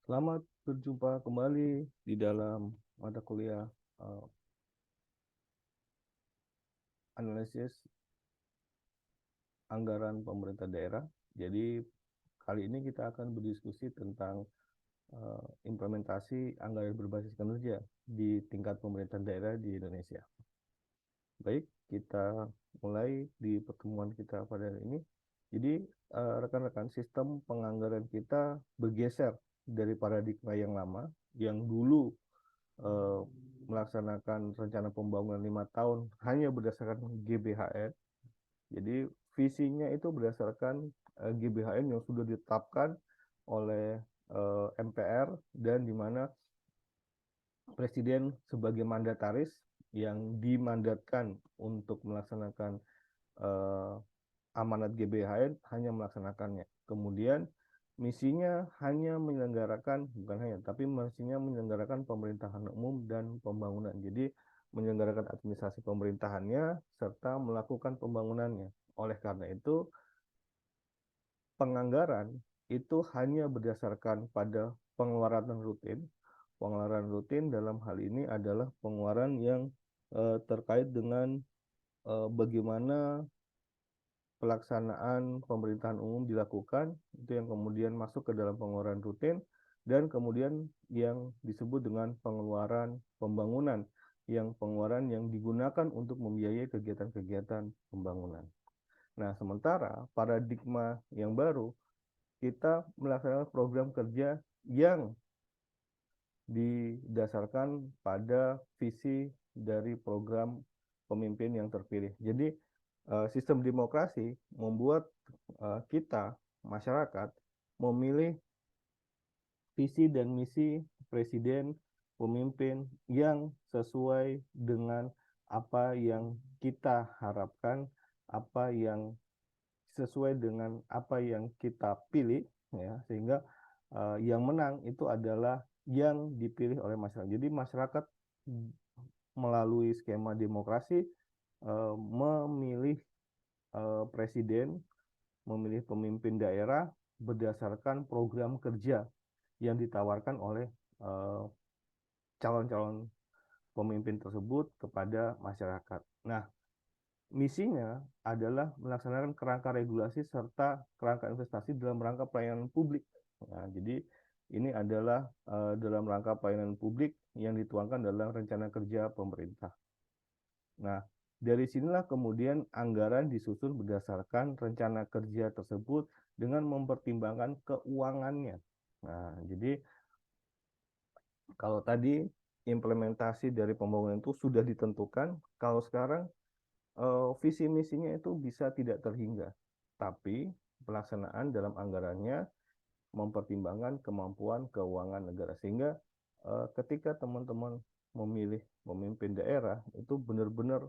Selamat berjumpa kembali di dalam mata kuliah eh, analisis anggaran pemerintah daerah. Jadi kali ini kita akan berdiskusi tentang implementasi anggaran berbasis kinerja di tingkat pemerintah daerah di Indonesia. Baik, kita mulai di pertemuan kita pada hari ini. Jadi rekan-rekan, sistem penganggaran kita bergeser dari paradigma yang lama, yang dulu eh, melaksanakan rencana pembangunan 5 tahun hanya berdasarkan GBHN. Jadi visinya itu berdasarkan GBHN yang sudah ditetapkan oleh MPR, dan di mana Presiden sebagai mandataris yang dimandatkan untuk melaksanakan eh, amanat GBHN hanya melaksanakannya. Kemudian misinya hanya menyelenggarakan, bukan hanya, tapi misinya menyelenggarakan pemerintahan umum dan pembangunan. Jadi menyelenggarakan administrasi pemerintahannya serta melakukan pembangunannya. Oleh karena itu, penganggaran itu hanya berdasarkan pada pengeluaran rutin. Pengeluaran rutin dalam hal ini adalah pengeluaran yang terkait dengan bagaimana pelaksanaan pemerintahan umum dilakukan, itu yang kemudian masuk ke dalam pengeluaran rutin, dan kemudian yang disebut dengan pengeluaran pembangunan, yang pengeluaran yang digunakan untuk membiayai kegiatan-kegiatan pembangunan. Nah, sementara paradigma yang baru, kita melaksanakan program kerja yang didasarkan pada visi dari program pemimpin yang terpilih. Jadi sistem demokrasi membuat kita, masyarakat, memilih visi dan misi presiden, pemimpin yang sesuai dengan apa yang kita harapkan, apa yang sesuai dengan apa yang kita pilih, ya, sehingga yang menang itu adalah yang dipilih oleh masyarakat. Jadi masyarakat melalui skema demokrasi memilih presiden, memilih pemimpin daerah berdasarkan program kerja yang ditawarkan oleh calon-calon pemimpin tersebut kepada masyarakat. Nah, misinya adalah melaksanakan kerangka regulasi serta kerangka investasi dalam rangka pelayanan publik. Nah, jadi ini adalah dalam rangka pelayanan publik yang dituangkan dalam rencana kerja pemerintah. Nah, dari sinilah kemudian anggaran disusun berdasarkan rencana kerja tersebut dengan mempertimbangkan keuangannya. Nah, jadi kalau tadi implementasi dari pembangunan itu sudah ditentukan, kalau sekarang visi misinya itu bisa tidak terhingga, tapi pelaksanaan dalam anggarannya mempertimbangkan kemampuan keuangan negara, sehingga ketika teman-teman memilih pemimpin daerah itu benar-benar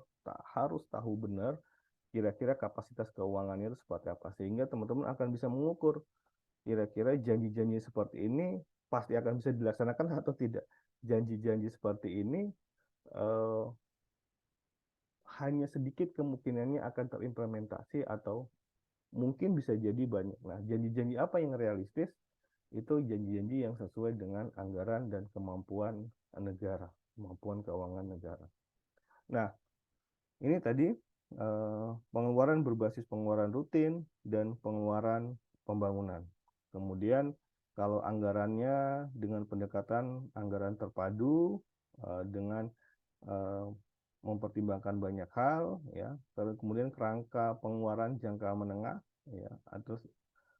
harus tahu benar kira-kira kapasitas keuangannya itu seperti apa, sehingga teman-teman akan bisa mengukur kira-kira janji-janji seperti ini pasti akan bisa dilaksanakan atau tidak. Janji-janji seperti ini eh, hanya sedikit kemungkinannya akan terimplementasi atau mungkin bisa jadi banyak. Nah, janji-janji apa yang realistis? Itu janji-janji yang sesuai dengan anggaran dan kemampuan negara, kemampuan keuangan negara. Nah, ini tadi pengeluaran berbasis pengeluaran rutin dan pengeluaran pembangunan. Kemudian kalau anggarannya dengan pendekatan anggaran terpadu dengan eh, mempertimbangkan banyak hal, ya. Kemudian kerangka pengeluaran jangka menengah, ya, atau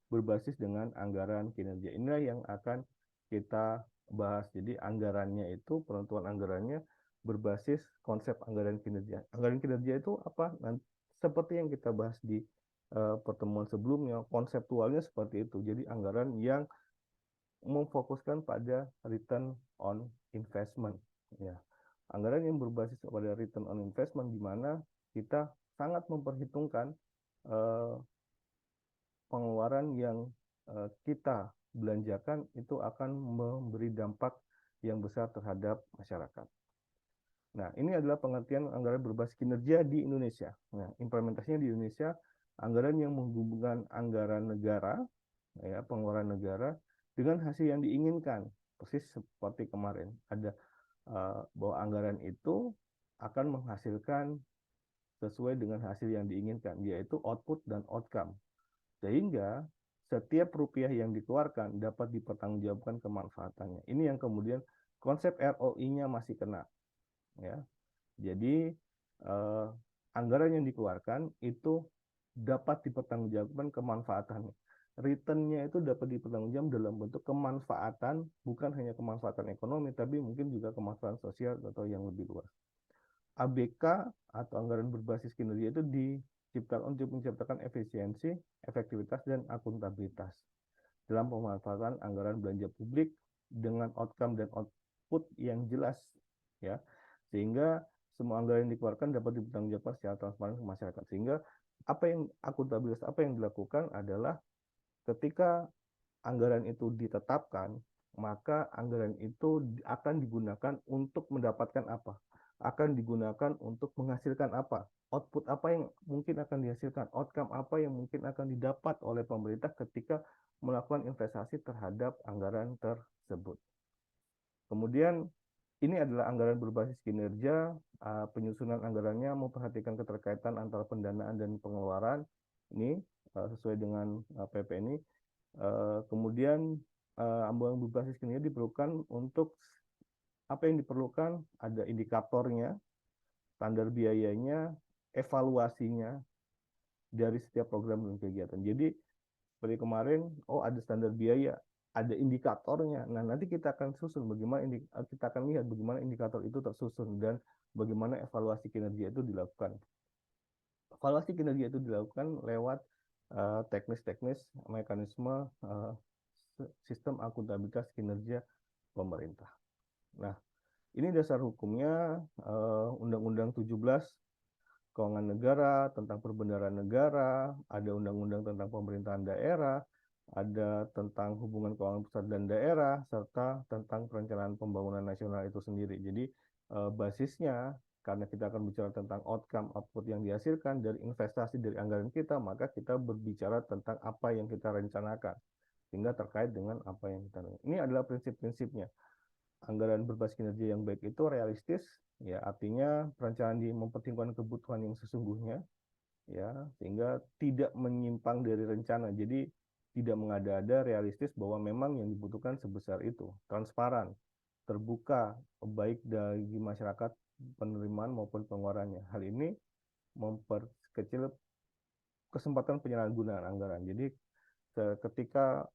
berbasis dengan anggaran kinerja. Inilah yang akan kita bahas. Jadi anggarannya itu, penentuan anggarannya berbasis konsep anggaran kinerja. Anggaran kinerja itu apa? Nanti, seperti yang kita bahas di pertemuan sebelumnya, konseptualnya seperti itu. Jadi anggaran yang memfokuskan pada return on investment. Ya. Anggaran yang berbasis pada return on investment, di mana kita sangat memperhitungkan eh, pengeluaran yang kita belanjakan itu akan memberi dampak yang besar terhadap masyarakat. Nah, ini adalah pengertian anggaran berbasis kinerja di Indonesia. Nah, implementasinya di Indonesia, anggaran yang menghubungkan anggaran negara, ya, pengeluaran negara, dengan hasil yang diinginkan. Persis seperti kemarin ada bahwa anggaran itu akan menghasilkan sesuai dengan hasil yang diinginkan, yaitu output dan outcome. Sehingga setiap rupiah yang dikeluarkan dapat dipertanggungjawabkan kemanfaatannya. Ini yang kemudian konsep ROI-nya masih kena. Ya. Jadi anggaran yang dikeluarkan itu dapat dipertanggungjawabkan kemanfaatannya. Return-nya itu dapat dipertanggungjawabkan dalam bentuk kemanfaatan, bukan hanya kemanfaatan ekonomi, tapi mungkin juga kemanfaatan sosial atau yang lebih luas. ABK atau anggaran berbasis kinerja itu diciptakan untuk menciptakan efisiensi, efektivitas, dan akuntabilitas dalam pemanfaatan anggaran belanja publik dengan outcome dan output yang jelas, ya, sehingga semua anggaran yang dikeluarkan dapat dipertanggungjawabkan secara transparan ke masyarakat. Sehingga akuntabilitas apa yang dilakukan adalah ketika anggaran itu ditetapkan, maka anggaran itu akan digunakan untuk mendapatkan apa? Akan digunakan untuk menghasilkan apa? Output apa yang mungkin akan dihasilkan? Outcome apa yang mungkin akan didapat oleh pemerintah ketika melakukan investasi terhadap anggaran tersebut. Kemudian ini adalah anggaran berbasis kinerja. Penyusunan anggarannya memperhatikan keterkaitan antara pendanaan dan pengeluaran. Ini sesuai dengan PP ini. Kemudian anggaran berbasis kinerja diperlukan untuk apa yang diperlukan, ada indikatornya, standar biayanya, evaluasinya dari setiap program dan kegiatan. Jadi seperti kemarin, ada standar biaya, ada indikatornya. Nah, nanti kita akan susun bagaimana kita akan lihat bagaimana indikator itu tersusun dan bagaimana evaluasi kinerja itu dilakukan. Evaluasi kinerja itu dilakukan lewat teknis-teknis mekanisme sistem akuntabilitas kinerja pemerintah. Nah, ini dasar hukumnya Undang-Undang 17 Keuangan Negara, tentang perbendaharaan negara, ada undang-undang tentang pemerintahan daerah, ada tentang hubungan keuangan pusat dan daerah, serta tentang perencanaan pembangunan nasional itu sendiri. Jadi basisnya, karena kita akan bicara tentang outcome, output yang dihasilkan dari investasi dari anggaran kita, maka kita berbicara tentang apa yang kita rencanakan, sehingga terkait dengan apa yang kita rencanakan. Ini adalah prinsip-prinsipnya. Anggaran berbasis kinerja yang baik itu realistis, ya, artinya perencanaan mempertimbangkan kebutuhan yang sesungguhnya, ya, sehingga tidak menyimpang dari rencana. Jadi tidak mengada-ada, realistis bahwa memang yang dibutuhkan sebesar itu, transparan, terbuka, baik bagi masyarakat penerimaan maupun pengeluarannya. Hal ini memperkecil kesempatan penyalahgunaan anggaran. Jadi ketika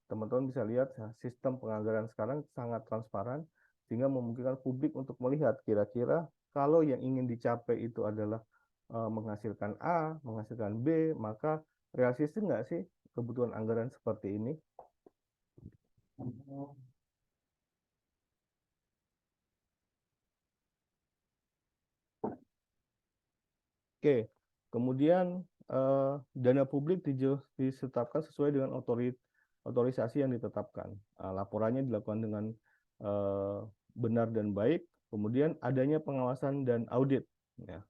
teman-teman bisa lihat sistem penganggaran sekarang sangat transparan, sehingga memungkinkan publik untuk melihat kira-kira kalau yang ingin dicapai itu adalah menghasilkan A, menghasilkan B, maka realistis nggak sih kebutuhan anggaran seperti ini? Oke, kemudian dana publik ditetapkan sesuai dengan otorisasi yang ditetapkan. Laporannya dilakukan dengan benar dan baik. Kemudian adanya pengawasan dan audit. Ya.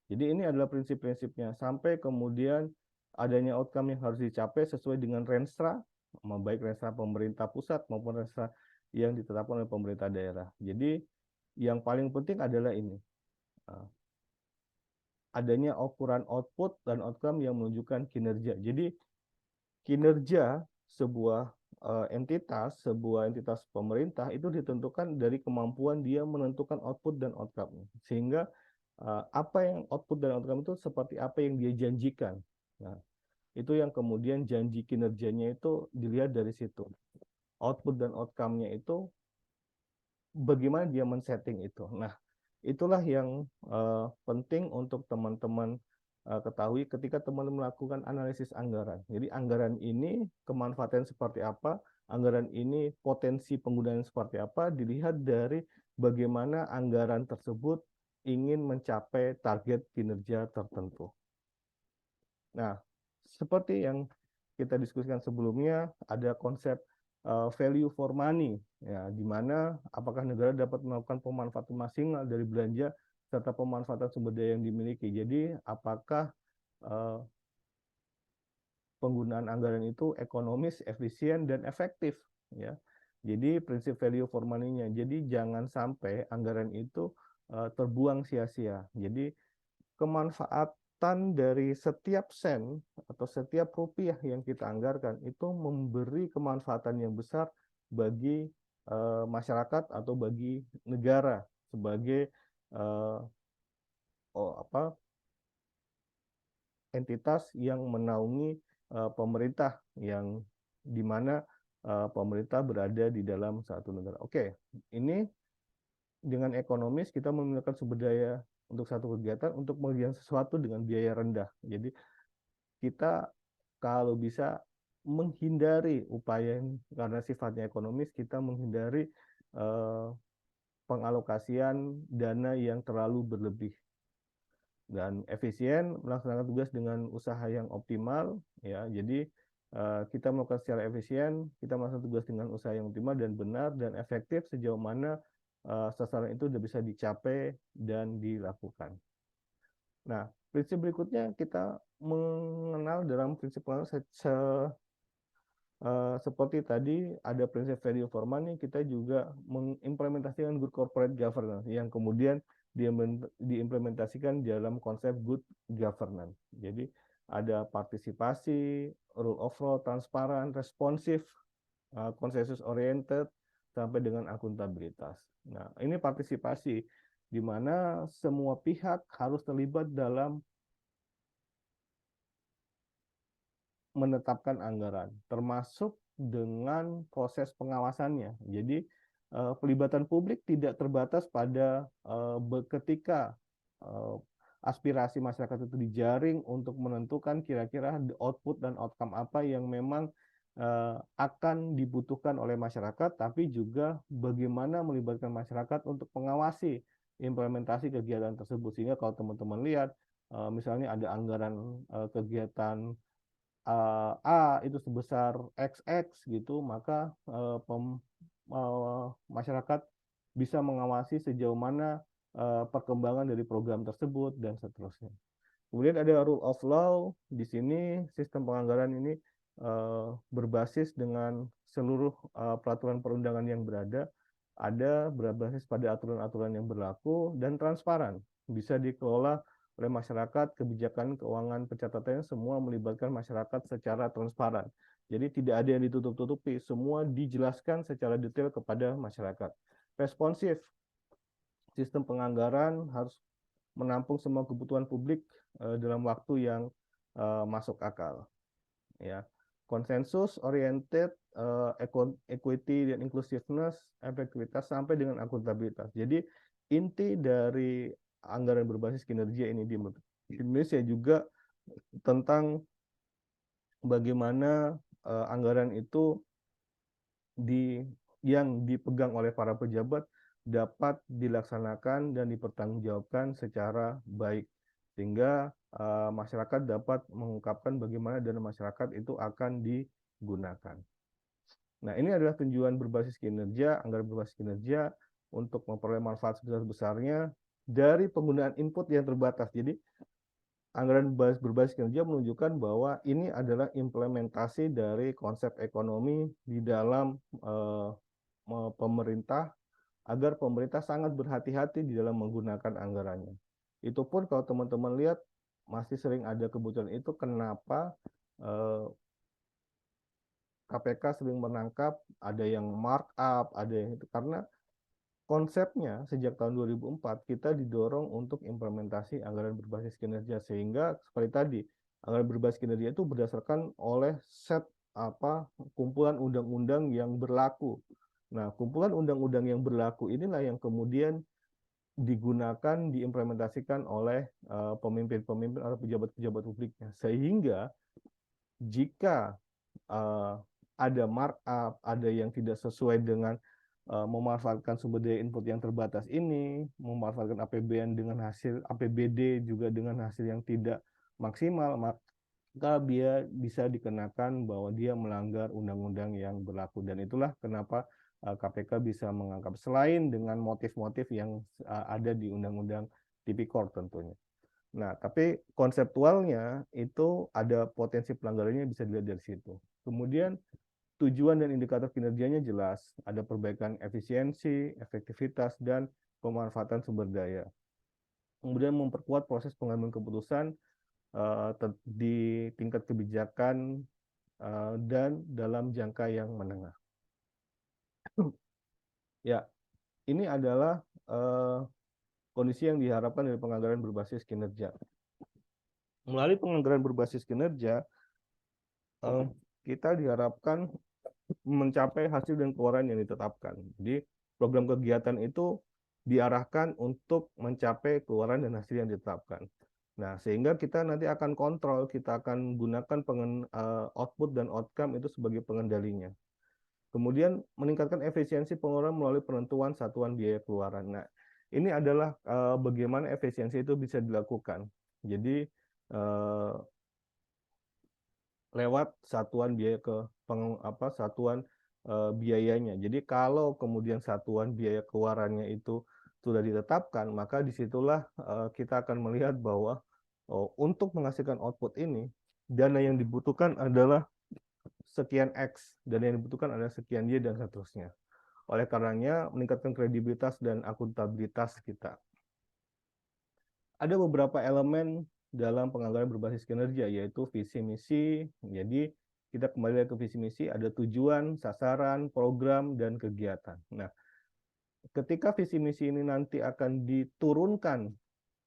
Jadi ini adalah prinsip-prinsipnya. Sampai kemudian adanya outcome yang harus dicapai sesuai dengan renstra, baik renstra pemerintah pusat maupun renstra yang ditetapkan oleh pemerintah daerah. Jadi yang paling penting adalah ini. Adanya ukuran output dan outcome yang menunjukkan kinerja. Jadi kinerja sebuah sebuah entitas pemerintah itu ditentukan dari kemampuan dia menentukan output dan outcome. Sehingga apa yang output dan outcome itu seperti apa yang dia janjikan. Nah, itu yang kemudian janji kinerjanya itu dilihat dari situ. Output dan outcome-nya itu bagaimana dia men-setting itu. Nah, itulah yang penting untuk teman-teman ketahui ketika teman-teman melakukan analisis anggaran. Jadi anggaran ini kemanfaatan seperti apa, anggaran ini potensi penggunaan seperti apa, dilihat dari bagaimana anggaran tersebut ingin mencapai target kinerja tertentu. Nah, seperti yang kita diskusikan sebelumnya, ada konsep value for money, ya, di mana apakah negara dapat melakukan pemanfaatan maksimal dari belanja serta pemanfaatan sumber daya yang dimiliki. Jadi apakah penggunaan anggaran itu ekonomis, efisien, dan efektif, ya. Jadi prinsip value for money-nya. Jadi jangan sampai anggaran itu terbuang sia-sia. Jadi kemanfaatan dari setiap sen atau setiap rupiah yang kita anggarkan itu memberi kemanfaatan yang besar bagi masyarakat atau bagi negara sebagai entitas yang menaungi pemerintah, yang di mana pemerintah berada di dalam satu negara. Oke, ini dengan ekonomis kita menggunakan sumber daya untuk satu kegiatan untuk mengerjakan sesuatu dengan biaya rendah. Jadi kita kalau bisa menghindari upaya karena sifatnya ekonomis, kita menghindari pengalokasian dana yang terlalu berlebih. Dan efisien melaksanakan tugas dengan usaha yang optimal, ya. Jadi kita melakukan secara efisien, kita melakukan tugas dengan usaha yang optimal dan benar dan efektif sejauh mana sasaran itu sudah bisa dicapai dan dilakukan. Nah, prinsip berikutnya kita mengenal dalam prinsip seperti tadi ada prinsip value for money, kita juga mengimplementasikan good corporate governance yang kemudian diimplementasikan dalam konsep good governance. Jadi ada partisipasi, rule of law, transparan, responsif, konsensus oriented, sampai dengan akuntabilitas. Nah, ini partisipasi di mana semua pihak harus terlibat dalam menetapkan anggaran, termasuk dengan proses pengawasannya. Jadi pelibatan publik tidak terbatas pada ketika aspirasi masyarakat itu dijaring untuk menentukan kira-kira output dan outcome apa yang memang akan dibutuhkan oleh masyarakat, tapi juga bagaimana melibatkan masyarakat untuk mengawasi implementasi kegiatan tersebut. Sehingga kalau teman-teman lihat, misalnya ada anggaran kegiatan A itu sebesar XX gitu, maka masyarakat bisa mengawasi sejauh mana perkembangan dari program tersebut dan seterusnya. Kemudian ada rule of law. Di sini sistem penganggaran ini berbasis dengan seluruh peraturan perundangan yang berbasis pada aturan-aturan yang berlaku dan transparan, bisa dikelola oleh masyarakat. Kebijakan keuangan pencatatannya semua melibatkan masyarakat secara transparan. Jadi tidak ada yang ditutup-tutupi, semua dijelaskan secara detail kepada masyarakat. Responsif, sistem penganggaran harus menampung semua kebutuhan publik dalam waktu yang masuk akal. Ya, konsensus oriented, equity dan inclusiveness, efektivitas sampai dengan akuntabilitas. Jadi inti dari anggaran berbasis kinerja ini di Indonesia juga tentang bagaimana anggaran itu yang dipegang oleh para pejabat dapat dilaksanakan dan dipertanggungjawabkan secara baik, sehingga masyarakat dapat mengungkapkan bagaimana dana masyarakat itu akan digunakan. Nah, ini adalah tujuan berbasis kinerja, anggaran berbasis kinerja untuk memperoleh manfaat sebesar-besarnya dari penggunaan input yang terbatas. Jadi anggaran berbasis kinerja menunjukkan bahwa ini adalah implementasi dari konsep ekonomi di dalam pemerintah, agar pemerintah sangat berhati-hati di dalam menggunakan anggarannya. Itu pun kalau teman-teman lihat masih sering ada kebutuhan itu, kenapa KPK sering menangkap, ada yang markup, ada yang itu, karena konsepnya sejak tahun 2004 kita didorong untuk implementasi anggaran berbasis kinerja, sehingga seperti tadi anggaran berbasis kinerja itu berdasarkan oleh set kumpulan undang-undang yang berlaku. Nah, kumpulan undang-undang yang berlaku inilah yang kemudian digunakan, diimplementasikan oleh pemimpin-pemimpin atau pejabat-pejabat publiknya, sehingga jika ada markup, ada yang tidak sesuai dengan memanfaatkan sumber daya input yang terbatas ini, memanfaatkan APBN dengan hasil APBD juga dengan hasil yang tidak maksimal, maka dia bisa dikenakan bahwa dia melanggar undang-undang yang berlaku. Dan itulah kenapa KPK bisa mengangkat, selain dengan motif-motif yang ada di Undang-Undang Tipikor tentunya. Nah, tapi konseptualnya itu ada potensi pelanggarannya bisa dilihat dari situ. Kemudian tujuan dan indikator kinerjanya jelas, ada perbaikan efisiensi, efektivitas, dan pemanfaatan sumber daya. Kemudian memperkuat proses pengambilan keputusan di tingkat kebijakan dan dalam jangka yang menengah. Ya, ini adalah kondisi yang diharapkan dari penganggaran berbasis kinerja. Melalui penganggaran berbasis kinerja, kita diharapkan mencapai hasil dan keluaran yang ditetapkan. Jadi program kegiatan itu diarahkan untuk mencapai keluaran dan hasil yang ditetapkan. Nah, sehingga kita nanti akan kontrol, kita akan gunakan output dan outcome itu sebagai pengendalinya. Kemudian meningkatkan efisiensi pengeluaran melalui penentuan satuan biaya keluaran. Nah, ini adalah bagaimana efisiensi itu bisa dilakukan. Jadi lewat satuan biaya satuan biayanya. Jadi kalau kemudian satuan biaya keluarannya itu sudah ditetapkan, maka disitulah kita akan melihat bahwa untuk menghasilkan output ini, dana yang dibutuhkan adalah sekian X, dana yang dibutuhkan adalah sekian Y, dan seterusnya. Oleh karenanya, meningkatkan kredibilitas dan akuntabilitas kita. Ada beberapa elemen dalam penganggaran berbasis kinerja, yaitu visi misi. Jadi kita kembali ke visi misi, ada tujuan, sasaran, program, dan kegiatan. Nah, ketika visi misi ini nanti akan diturunkan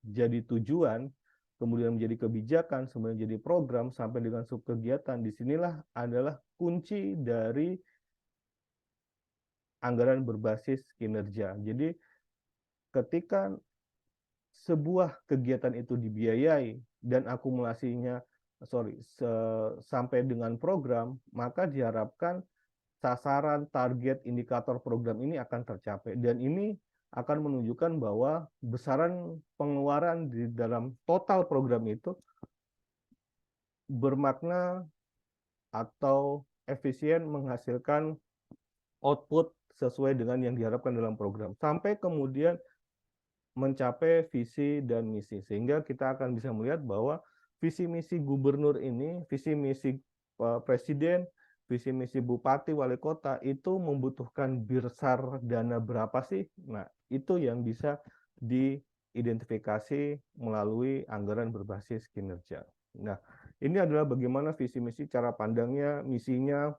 jadi tujuan, kemudian menjadi kebijakan, kemudian jadi program, sampai dengan subkegiatan, disinilah adalah kunci dari anggaran berbasis kinerja. Jadi ketika sebuah kegiatan itu dibiayai dan akumulasinya sampai dengan program, maka diharapkan sasaran, target, indikator program ini akan tercapai. Dan ini akan menunjukkan bahwa besaran pengeluaran di dalam total program itu bermakna atau efisien menghasilkan output sesuai dengan yang diharapkan dalam program. Sampai kemudian mencapai visi dan misi, sehingga kita akan bisa melihat bahwa visi misi gubernur ini, visi misi presiden, visi misi bupati, wali kota itu membutuhkan besar dana berapa sih? Nah, itu yang bisa diidentifikasi melalui anggaran berbasis kinerja. Nah, ini adalah bagaimana visi misi, cara pandangnya, misinya,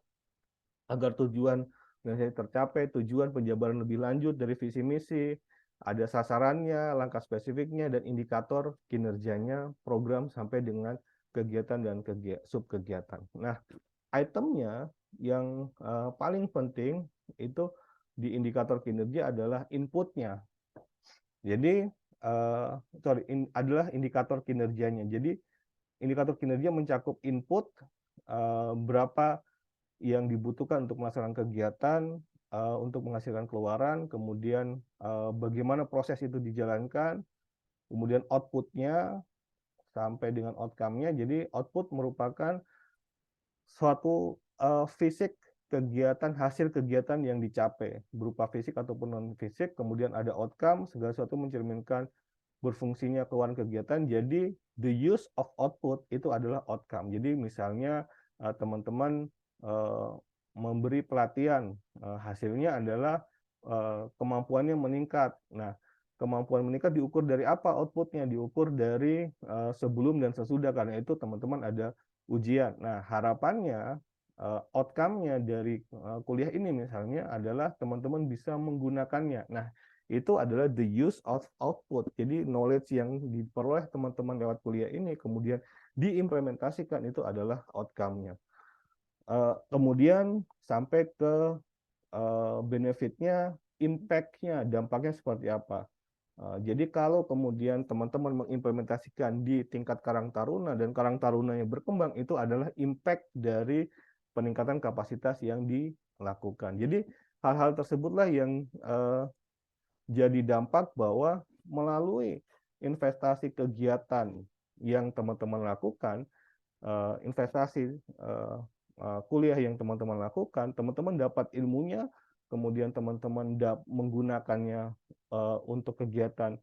agar tujuan tercapai, tujuan penjabaran lebih lanjut dari visi misi, ada sasarannya, langkah spesifiknya, dan indikator kinerjanya program sampai dengan kegiatan dan subkegiatan. Nah, itemnya yang paling penting itu di indikator kinerja adalah inputnya. Jadi adalah indikator kinerjanya. Jadi indikator kinerja mencakup input berapa yang dibutuhkan untuk melaksanakan kegiatan, untuk menghasilkan keluaran, kemudian bagaimana proses itu dijalankan, kemudian outputnya sampai dengan outcome-nya. Jadi output merupakan suatu fisik kegiatan, hasil kegiatan yang dicapai berupa fisik ataupun non fisik, kemudian ada outcome, segala sesuatu mencerminkan berfungsinya keluaran kegiatan. Jadi the use of output itu adalah outcome. Jadi misalnya teman-teman memberi pelatihan, hasilnya adalah kemampuannya meningkat. Nah, kemampuan meningkat diukur dari apa? Outputnya diukur dari sebelum dan sesudah, karena itu teman-teman ada ujian. Nah, harapannya outcome-nya dari kuliah ini misalnya adalah teman-teman bisa menggunakannya. Nah, itu adalah the use of output. Jadi knowledge yang diperoleh teman-teman lewat kuliah ini kemudian diimplementasikan, itu adalah outcome-nya. Kemudian sampai ke benefit-nya, impact-nya, dampaknya seperti apa. Jadi kalau kemudian teman-teman mengimplementasikan di tingkat Karang Taruna dan Karang Taruna yang berkembang, itu adalah impact dari peningkatan kapasitas yang dilakukan. Jadi hal-hal tersebutlah yang jadi dampak bahwa melalui investasi kegiatan yang teman-teman lakukan, investasi kuliah yang teman-teman lakukan, teman-teman dapat ilmunya, kemudian teman-teman menggunakannya untuk kegiatan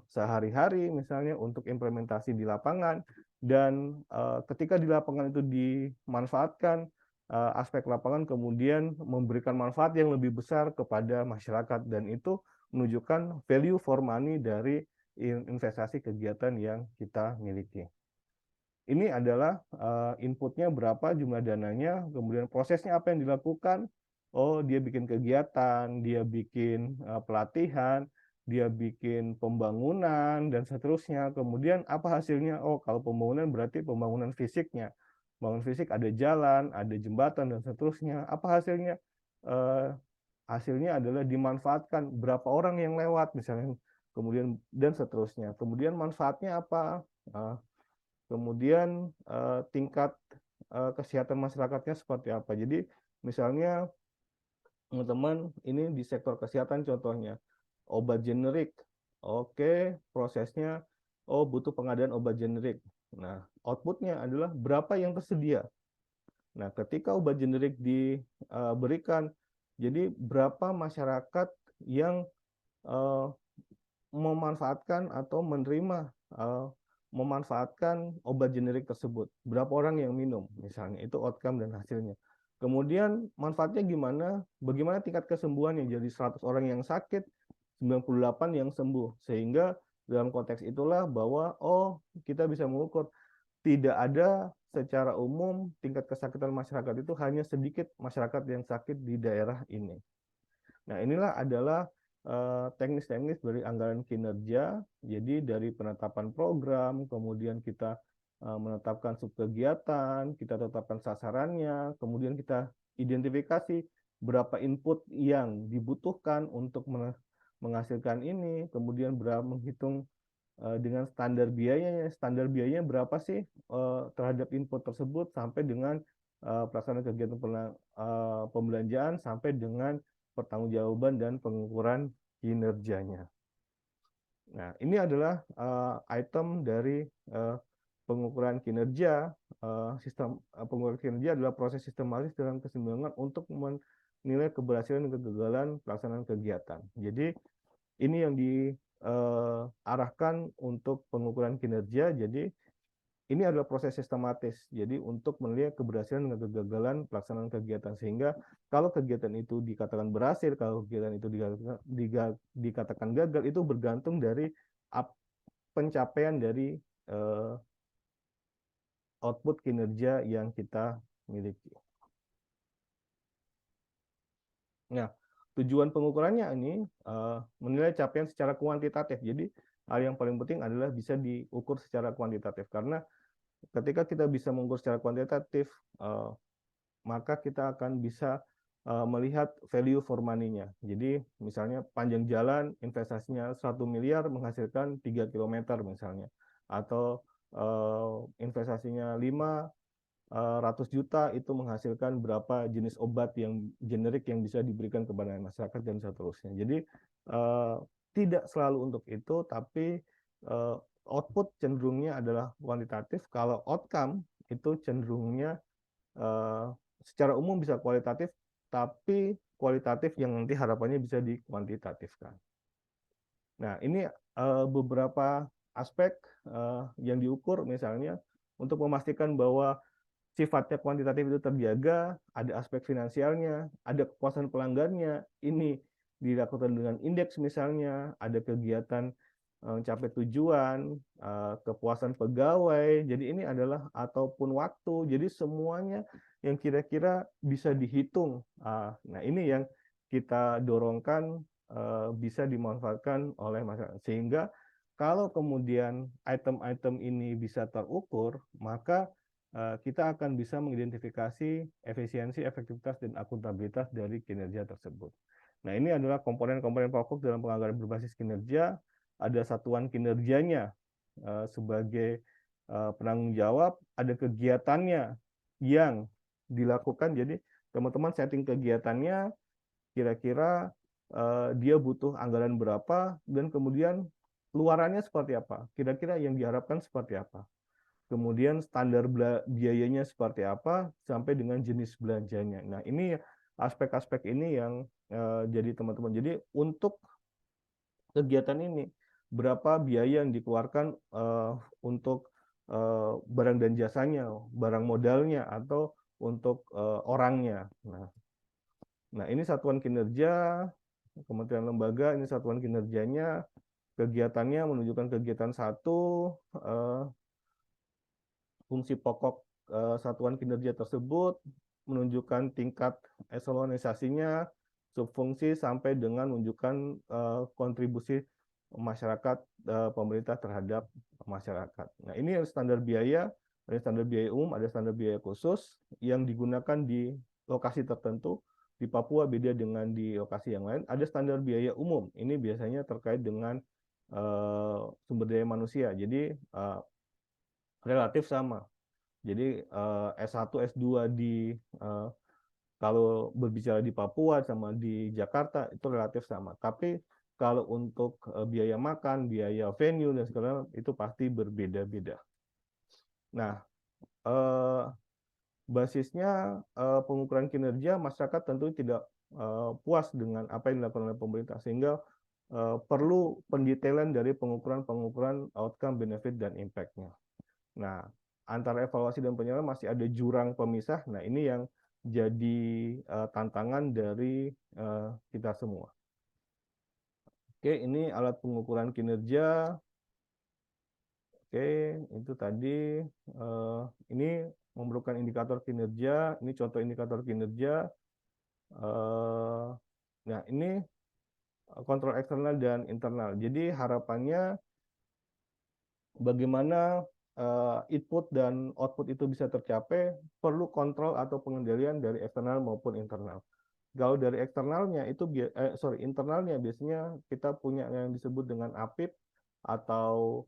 sehari-hari misalnya untuk implementasi di lapangan, dan ketika di lapangan itu dimanfaatkan, aspek lapangan kemudian memberikan manfaat yang lebih besar kepada masyarakat, dan itu menunjukkan value for money dari investasi kegiatan yang kita miliki. Ini adalah inputnya berapa, jumlah dananya, kemudian prosesnya apa yang dilakukan. Oh, dia bikin kegiatan, dia bikin pelatihan, dia bikin pembangunan, dan seterusnya. Kemudian apa hasilnya? Oh, kalau pembangunan berarti pembangunan fisiknya. Bangun fisik ada jalan, ada jembatan, dan seterusnya. Apa hasilnya? Hasilnya adalah dimanfaatkan berapa orang yang lewat, misalnya, kemudian dan seterusnya. Kemudian manfaatnya apa? Kemudian tingkat kesehatan masyarakatnya seperti apa. Jadi misalnya teman-teman ini di sektor kesehatan contohnya obat generik. Oke, prosesnya butuh pengadaan obat generik. Nah, outputnya adalah berapa yang tersedia. Nah, ketika obat generik diberikan, jadi berapa masyarakat yang memanfaatkan atau menerima memanfaatkan obat generik tersebut. Berapa orang yang minum, misalnya, itu outcome dan hasilnya. Kemudian manfaatnya gimana? Bagaimana tingkat kesembuhannya? Jadi 100 orang yang sakit, 98 yang sembuh. Sehingga dalam konteks itulah bahwa kita bisa mengukur tidak ada secara umum tingkat kesakitan masyarakat itu hanya sedikit masyarakat yang sakit di daerah ini. Nah, inilah adalah teknis-teknis dari anggaran kinerja. Jadi dari penetapan program, kemudian kita menetapkan subkegiatan, kita tetapkan sasarannya, kemudian kita identifikasi berapa input yang dibutuhkan untuk menghasilkan ini, kemudian berapa menghitung dengan standar biayanya berapa sih terhadap input tersebut, sampai dengan pelaksanaan kegiatan pembelanjaan, sampai dengan pertanggungjawaban dan pengukuran kinerjanya. Nah, ini adalah item dari pengukuran kinerja. Sistem pengukuran kinerja adalah proses sistematis dalam keseimbangan untuk menilai keberhasilan dan kegagalan pelaksanaan kegiatan. Jadi ini yang diarahkan untuk pengukuran kinerja. Jadi ini adalah proses sistematis. Jadi untuk melihat keberhasilan dan kegagalan pelaksanaan kegiatan, sehingga kalau kegiatan itu dikatakan berhasil, kalau kegiatan itu dikatakan gagal, itu bergantung dari pencapaian dari output kinerja yang kita miliki. Nah, tujuan pengukurannya ini menilai capaian secara kuantitatif. Jadi hal yang paling penting adalah bisa diukur secara kuantitatif, karena ketika kita bisa mengukur secara kuantitatif, maka kita akan bisa melihat value for money-nya. Jadi misalnya panjang jalan investasinya 1 miliar menghasilkan 3 km misalnya, atau investasinya 500 juta itu menghasilkan berapa jenis obat yang generik yang bisa diberikan kepada masyarakat, dan seterusnya. Jadi tidak selalu untuk itu, tapi output cenderungnya adalah kuantitatif. Kalau outcome itu cenderungnya secara umum bisa kualitatif, tapi kualitatif yang nanti harapannya bisa dikuantitatifkan. Nah, ini beberapa aspek yang diukur, misalnya untuk memastikan bahwa sifatnya kuantitatif itu terjaga, ada aspek finansialnya, ada kepuasan pelanggannya, ini dilakukan dengan indeks misalnya, ada kegiatan mencapai tujuan, kepuasan pegawai, jadi ini adalah ataupun waktu, jadi semuanya yang kira-kira bisa dihitung. Nah, ini yang kita dorongkan bisa dimanfaatkan oleh masyarakat, sehingga kalau kemudian item-item ini bisa terukur, maka kita akan bisa mengidentifikasi efisiensi, efektivitas, dan akuntabilitas dari kinerja tersebut. Nah, ini adalah komponen-komponen pokok dalam penganggaran berbasis kinerja. Ada satuan kinerjanya sebagai penanggung jawab, ada kegiatannya yang dilakukan. Jadi teman-teman setting kegiatannya, kira-kira dia butuh anggaran berapa, dan kemudian luarannya seperti apa, kira-kira yang diharapkan seperti apa. Kemudian standar biayanya seperti apa, sampai dengan jenis belanjanya. Nah, ini aspek-aspek ini yang jadi teman-teman. Jadi untuk kegiatan ini berapa biaya yang dikeluarkan untuk barang dan jasanya, barang modalnya, atau untuk orangnya. Nah, ini satuan kinerja kementerian lembaga, ini satuan kinerjanya, kegiatannya menunjukkan kegiatan satu, fungsi pokok satuan kinerja tersebut, menunjukkan tingkat eselonisasinya, subfungsi, sampai dengan menunjukkan kontribusi masyarakat, pemerintah terhadap masyarakat. Nah, ini standar biaya, ada standar biaya umum, ada standar biaya khusus yang digunakan di lokasi tertentu. Di Papua beda dengan di lokasi yang lain. Ada standar biaya umum. Ini biasanya terkait dengan sumber daya manusia. Jadi relatif sama. Jadi S1, S2 di kalau berbicara di Papua sama di Jakarta itu relatif sama. Tapi kalau untuk biaya makan, biaya venue dan segala itu pasti berbeda-beda. Nah, basisnya pengukuran kinerja, masyarakat tentu tidak puas dengan apa yang dilakukan oleh pemerintah, sehingga perlu pendetailan dari pengukuran outcome, benefit, dan impact-nya. Nah, antara evaluasi dan penilaian masih ada jurang pemisah. Nah, ini yang jadi tantangan dari kita semua. Oke, ini alat pengukuran kinerja. Oke, itu tadi. Ini memerlukan indikator kinerja. Ini contoh indikator kinerja. Nah, ini kontrol eksternal dan internal. Jadi harapannya bagaimana input dan output itu bisa tercapai, perlu kontrol atau pengendalian dari eksternal maupun internal. Kalau dari eksternalnya itu internalnya biasanya kita punya yang disebut dengan APIP atau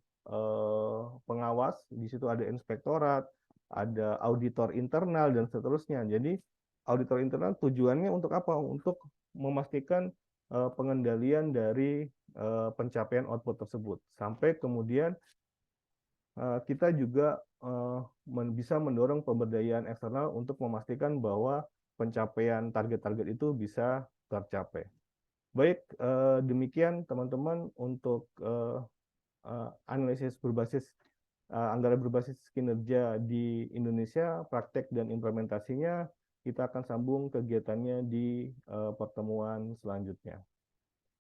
pengawas. Di situ ada inspektorat, ada auditor internal dan seterusnya. Jadi auditor internal tujuannya untuk apa? Untuk memastikan pengendalian dari pencapaian output tersebut, sampai kemudian kita juga bisa mendorong pemberdayaan eksternal untuk memastikan bahwa pencapaian target-target itu bisa tercapai. Baik, demikian teman-teman untuk analisis berbasis anggaran berbasis kinerja di Indonesia, praktek dan implementasinya. Kita akan sambung kegiatannya di pertemuan selanjutnya.